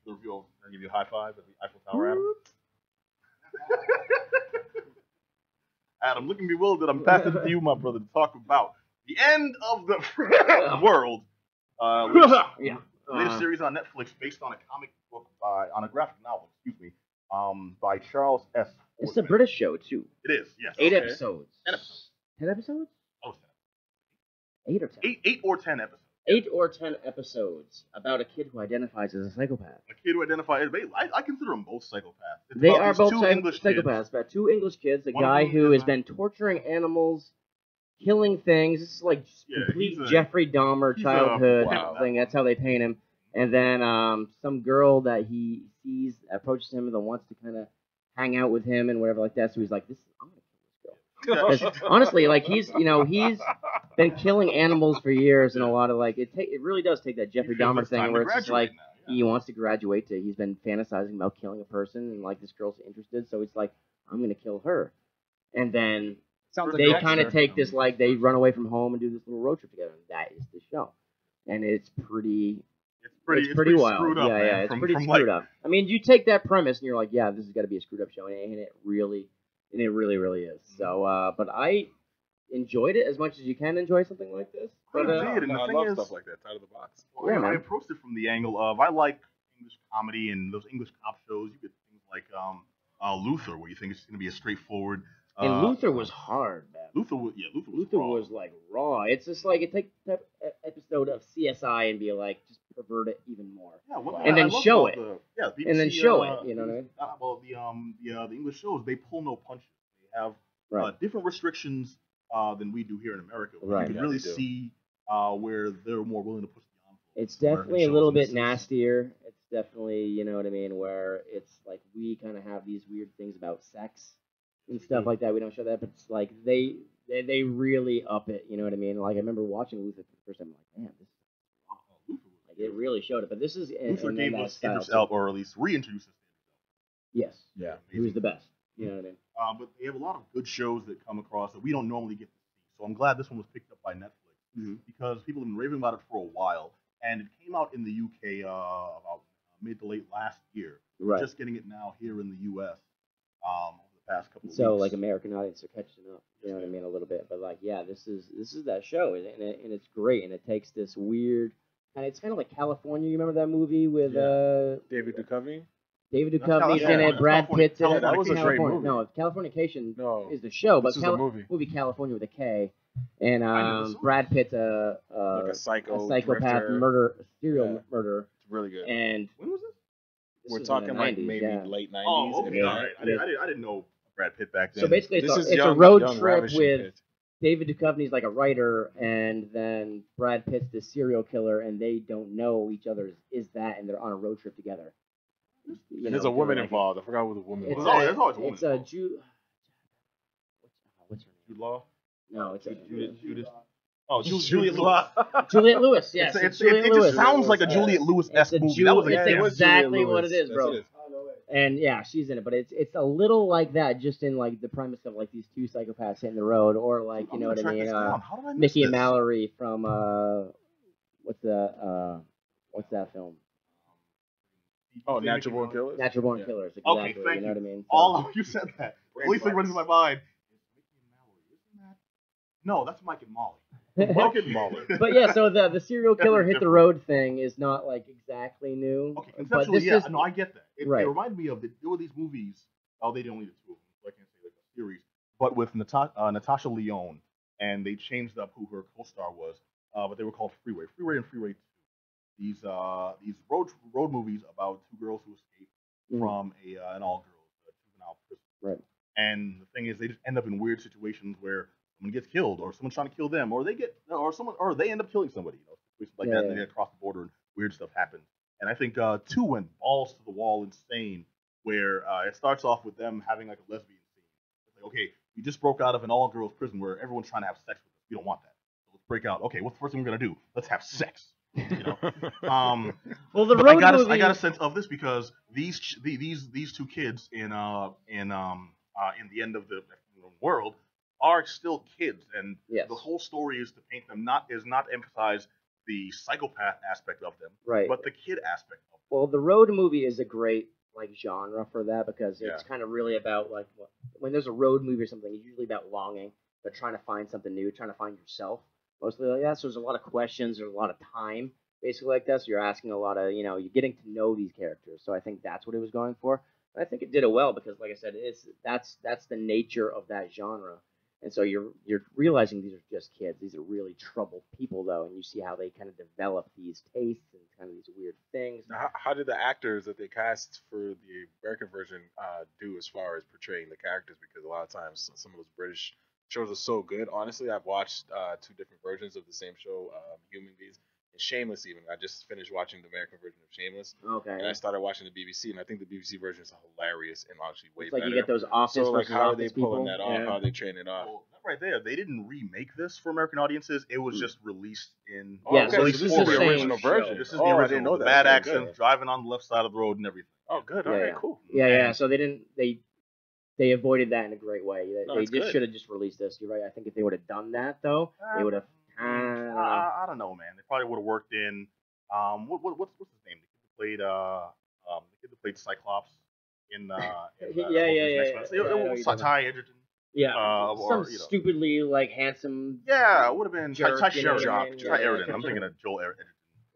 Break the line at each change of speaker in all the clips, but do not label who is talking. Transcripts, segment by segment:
The review. I'll give you a high five at the Eiffel Tower, Adam. Adam, looking bewildered, I'm passing it to you, my brother, to talk about the end of the world.
Yeah.
Latest series on Netflix based on a comic book on a graphic novel, by Charles S.
It's a British show too.
It is, yes.
8 episodes.
10 episodes.
10 episodes?
Oh,
8 or 10?
8 or 10 episodes.
8 or 10 episodes about a kid who identifies as a psychopath.
A kid who identifies. I consider them both psychopaths. It's
They
about
are
these
both
two English
psychopaths.
kids.
About 2 English kids, a
One of
guy
them
who
is
has been torturing animals, killing things. This is like complete Jeffrey Dahmer childhood thing. That's how they paint him. And then some girl that he sees approaches him and wants to kind of hang out with him and whatever like that. So he's like, I'm gonna kill this girl. 'Cause honestly, like he's been killing animals for years, and a lot of like it really does take that Jeffrey Dahmer thing where it's just like he wants to graduate to. He's been fantasizing about killing a person, and like this girl's interested, so it's like I'm gonna kill her, and then they kind of take this like they run away from home and do this little road trip together, and that is the show, and it's pretty wild.
Screwed up, man.
It's pretty screwed up. I mean, you take that premise and you're like, yeah, this has got to be a screwed up show, and it really is. So, but I enjoyed it as much as you can enjoy something like this. But,
I love
stuff like that, out of the box.
Well, yeah, I approached it from the angle of I like English comedy and those English cop shows. You get things like Luther, where you think it's going to be a straightforward.
And Luther was hard, man.
Luther was
like raw. It's just like it takes that episode of CSI and be like just pervert it even more.
Yeah,
and then show it.
BBC,
and then show it. You know what I mean?
The English shows, they pull no punches. They have different restrictions than we do here in America.
Right.
You can really see where they're more willing to push the envelope.
It's definitely a little bit nastier. It's definitely, you know what I mean, where it's like we kind of have these weird things about sex and stuff like that. We don't show that, but it's like they really up it. You know what I mean? Like I remember watching Luther for the first time. I'm like, man, this is awesome. Like it really showed it. But this is
Luther gave us or at least reintroduced us.
Yes.
Yeah.
He was the best. You know what I mean?
But they have a lot of good shows that come across that we don't normally get to see. So I'm glad this one was picked up by Netflix because people have been raving about it for a while, and it came out in the UK about mid to late last year.
Right.
Just getting it now here in the US. Over the past couple of weeks.
So like American audience are catching up. You know what I mean? A little bit, but like yeah, this is that show, and it's great, and it takes this weird, and it's kind of like California. You remember that movie with
David Duchovny?
David Duchovny's in it, Brad Pitt's in it.
That was a great movie.
No, Californication is the show, but
this is the movie
California with a K, and Brad Pitt's
like a
psychopath serial murderer.
It's really good.
And
when was this?
We're talking like
90s,
maybe late 90s.
Oh, okay, all right. I didn't know Brad Pitt back then.
So basically, it's a road trip with David Duchovny's like a writer, and then Brad Pitt's the serial killer, and they don't know each other is that, and they're on a road trip together.
And there's a woman involved. I forgot who the woman was.
There's always a woman.
It's a Jew. What's her name?
Jude Law?
No, it's
Judas. Oh, Juliet Lewis.
Juliet Lewis, yes.
It just sounds like a Juliet Lewis-esque movie.
It's exactly what it is, bro. And yeah, she's in it, but it's a little like that, just in like the premise of like these two psychopaths hitting the road, or like you know what I mean, Mickey and Mallory from what's that film?
Oh, Natural Born Killers.
Natural Born Killers. Exactly.
Okay, thank
you. Know what I mean?
So, you said that. The only thing running through my mind is Mickey and Mallory. Isn't that? No, that's Mike and Molly. Mike and Molly.
But yeah, so the serial killer hit the road thing is not like exactly new.
Okay, conceptually, yeah, no, I get that. It reminded me of there were these movies. Oh, they only did 2 of them, so I can't say like a series. But with Natasha Lyonne, and they changed up who her co-star was. But they were called Freeway and Freeway 2. These road movies about 2 girls who escape from an all-girls juvenile prison.
Right.
And the thing is, they just end up in weird situations where someone gets killed, or someone's trying to kill them, or they end up killing somebody. You know, situations like that. They get across the border and weird stuff happens. And I think 2 went balls to the wall insane, where it starts off with them having like a lesbian scene. It's like, okay, we just broke out of an all-girls prison where everyone's trying to have sex with us. We don't want that. So let's break out. Okay, what's the first thing we're gonna do? Let's have sex. You know?
Well, the road movie...
I got a sense of this because these 2 kids in the end of the world are still kids, and the whole story is to paint them not emphasize the psychopath aspect of them,
right,
but the kid aspect of them.
Well, the road movie is a great like genre for that because it's kind of really about like when there's a road movie or something, it's usually about longing, but trying to find something new, trying to find yourself, mostly like that. So there's a lot of questions, there's a lot of time, basically like that. So you're asking a lot of, you're getting to know these characters. So I think that's what it was going for. And I think it did it well because, like I said, that's the nature of that genre. And so you're realizing these are just kids. These are really troubled people, though, and you see how they kind of develop these tastes and kind of these weird things.
Now, how did the actors that they cast for the American version do as far as portraying the characters? Because a lot of times some of those British shows are so good. Honestly, I've watched 2 different versions of the same show, Human Beings. And Shameless, even. I just finished watching the American version of Shameless.
Okay.
And I started watching the BBC, and I think the BBC version is hilarious and actually way
it's like
better.
You get those office
so, like, how are they pulling
people?
that off? How are they training it off?
Well, right there, they didn't remake this for American audiences. It was just released in.
Yeah,
so this is the original version.
This is the original.
I didn't know that.
Bad accent, driving on the left side of the road and everything.
Oh, good. All right, cool.
Yeah. So they avoided that in a great way. They just should have just released this. You're right. I think if they would have done that though, they would have.
I don't know, man. They probably would have worked in. What's his name? The kid that played Cyclops in Ty Edgerton.
Yeah, some stupidly like handsome.
Yeah, it would have been Ty Sheridan.
Ty
Edgerton. I'm thinking of Joel Edgerton.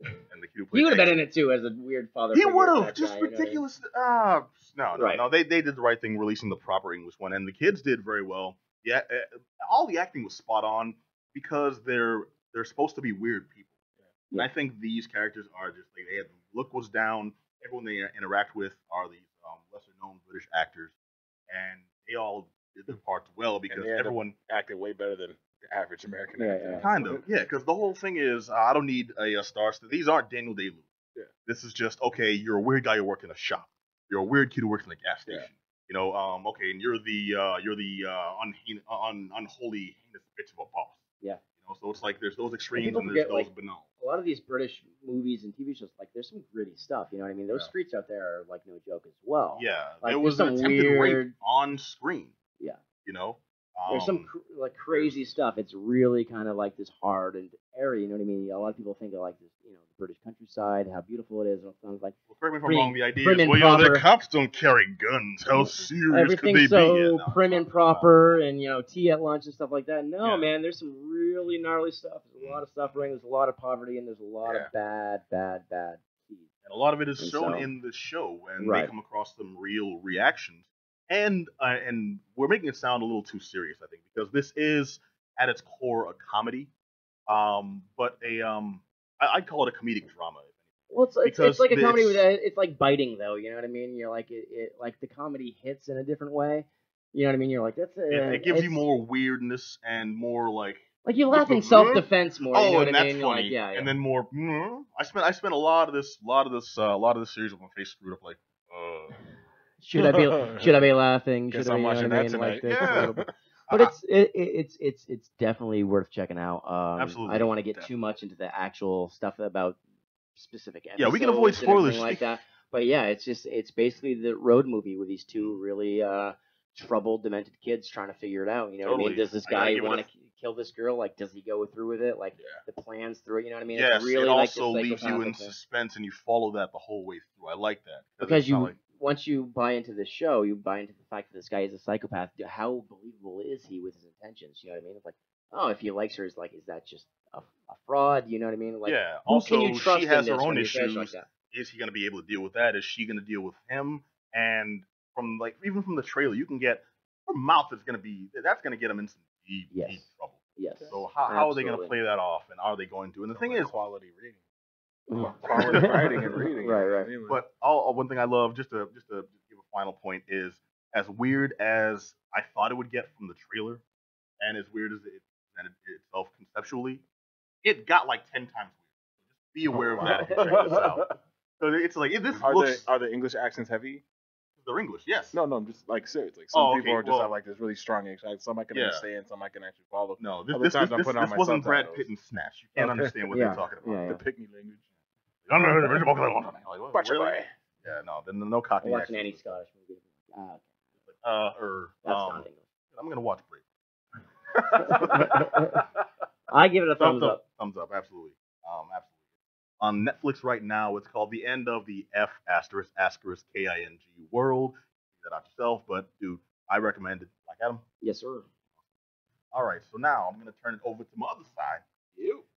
And the kid who played
he would have been in it too as a weird father.
He would have just
guy,
ridiculous. No. They did the right thing releasing the proper English one, and the kids did very well. Yeah, all the acting was spot on because they're supposed to be weird people. And I think these characters are just like the look was down. Everyone they interact with are these lesser known British actors, and they all did their parts well because everyone
acted way better than the average American actor.
Kind of, because the whole thing is I don't need a star. These aren't Daniel Day-Lewis. Yeah. This is just okay. You're a weird guy who works in a shop. You're a weird kid who works in a gas station. Yeah. Okay, and you're the unholy heinous bitch of a boss.
Yeah.
So it's like there's those extremes and there's those banal.
A lot of these British movies and TV shows, like there's some gritty stuff. You know what I mean? Those streets out there are like no joke as well.
Yeah,
like,
there was an attempted rape on screen.
Yeah,
there's
some crazy stuff. It's really kind of like this hard and airy. You know what I mean? A lot of people think of like this, the British countryside, how beautiful it is, and it sounds like.
Well, correct me if I'm wrong. The idea is, the cops don't carry guns. How serious could they be?
So prim and proper, and tea at lunch and stuff like that. No, man, there's some really gnarly stuff. There's a lot of suffering. There's a lot of poverty, and there's a lot of bad tea.
And a lot of it is shown in the show, and they come across some real reactions. And we're making it sound a little too serious, I think, because this is at its core a comedy, but I'd call it a comedic drama.
Well, it's like a comedy with it's like biting though. You know what I mean? You're like it like the comedy hits in a different way. You know what I mean? You're like
it gives you more weirdness and more like
you laugh in self-defense more.
Oh,
you know
and
what I
that's
mean?
funny.
Like, yeah.
And then more. I spent a lot of this series with my face screwed up. Like,
should I be laughing?
Guess I'm watching that tonight.
But it's definitely worth checking out.
Absolutely.
I don't want to get too much into the actual stuff about specific episodes.
Yeah, we can avoid spoilers
like that. But yeah, it's basically the road movie with these two really troubled, demented kids trying to figure it out. You know what I mean? Does this guy want to kill this girl? Like, does he go through with it? Like, the plans through it? You know what I mean?
Yes,
it's really
it
like
also leaves you in suspense, and you follow that the whole way through. I like that
because once you buy into the show, you buy into the fact that this guy is a psychopath. How believable is he with his intentions? You know what I mean? It's like, oh, if he likes her, is that just a fraud? You know what I mean? Like,
yeah.
Who
Also,
can you trust
she has
in
her
this
own
issues. Like
is he going to be able to deal with that? Is she going to deal with him? And from even from the trailer, you can get her mouth is going to be that's going to get him in some deep trouble.
Yes.
So how are they going to play that off? And are they going to? And the thing is,
quality reading, quality writing and reading.
Right.
But one thing I love, just to give a final point, is as weird as I thought it would get from the trailer, and as weird as it presented itself conceptually, it got like 10 times weird. So just be aware of that if you check this out. So it's like
are the English accents heavy?
They're English, yes.
No, I'm just like serious. Like some people are just have like this really strong English. Some I can understand, some I can actually follow.
No, this wasn't Brad Pitt and Snatch. You can't understand what they're talking about.
The Pickney language.
Watch it, boy. Yeah, no, no Cockney.
I'm watching any Scottish movie. That's not English.
I'm gonna watch Break.
I give it a thumbs up.
Thumbs up, absolutely. Absolutely. on Netflix right now. It's called The End of the F asterisk asterisk KING World. Check that out yourself, but dude, I recommend it. Black Adam.
Yes, sir.
All right, so now I'm gonna turn it over to my other side.
You.